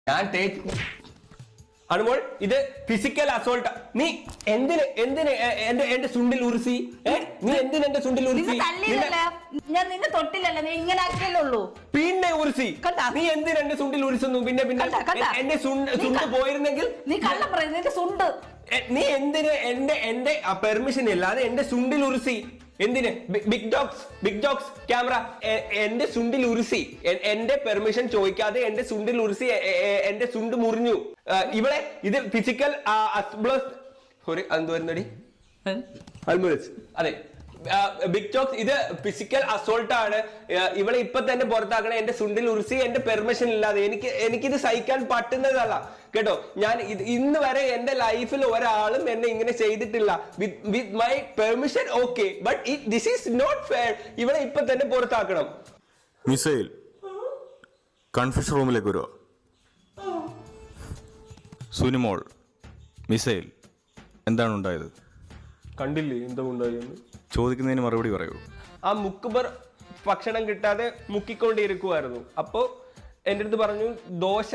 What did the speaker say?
ഞാൻ അനുമോൾ ഇത് physical assault. നീ എന്തിന് എന്തിന് എന്റെ സുണ്ടിൽ ഉരുസി? നീ എന്തിന് എന്റെ സുണ്ടിൽ ഉരുസി? ഞാൻ നിന്നെ തൊട്ടില്ലല്ലോ, നീ ഇങ്ങനെ ആക്കിയല്ലേ ഉള്ളൂ. പിന്നെ ഉരുസി നീ എന്തിന് എന്റെ സുണ്ടിൽ ഉരുസുന്നു? പിന്നെ എന്റെ സുണ്ട് പോയിരുന്നെങ്കിൽ നീ കള്ളം പറയുന്നു. നിന്റെ സുണ്ട് നീ എന്തിന് എന്റെ പെർമിഷൻ ഇല്ലാതെ എന്റെ സുണ്ടിൽ ഉരുസി? എന്തിന്? ബിഗ് ജോക്സ് ക്യാമറ എന്റെ സുണ്ടിൽ ഉരുസി, എന്റെ പെർമിഷൻ ചോദിക്കാതെ എന്റെ സുണ്ടിൽ ഉരുസി, എന്റെ സുണ്ട് മുറിഞ്ഞു. ഇവിടെ ഇത് ഫിസിക്കൽ സോറി എന്ത് വരുന്നടി അതെ ബിഗ് ജോക്സ്, ഇത് ഫിസിക്കൽ അസോൾട്ട് ആണ്. ഇവളെ ഇപ്പൊ തന്നെ പുറത്താക്കണം. എന്റെ സുണ്ടിൽ ഉരുസി എന്റെ പെർമിഷൻ ഇല്ലാതെ. എനിക്കിത് സഹിക്കാൻ പറ്റുന്നതല്ല കേട്ടോ. ഞാൻ ഇന്ന് വരെ എന്റെ ലൈഫിൽ ഒരാളും എന്നെ ഇങ്ങനെ ചെയ്തിട്ടില്ല with my permission. Okay, but this is not fair. ഇവളെ ഇപ്പൊ തന്നെ പുറത്താക്കണം. മിസൈൽ കൺഫ്യൂഷൻ റൂമിലേക്ക് വരുമോ? സുനിമോൾ, മിസൈൽ എന്താണ് ഉണ്ടായത്? കണ്ടില്ലേ എന്താ ഉണ്ടായെന്ന്? ചോദിക്കുന്നതിന് മറുപടി പറയൂ. ആ മുക്കുബർ ഭക്ഷണം കിട്ടാതെ മുക്കിക്കൊണ്ടിരിക്കുവായിരുന്നു. അപ്പോ എന്റെ അടുത്ത് പറഞ്ഞു ദോശ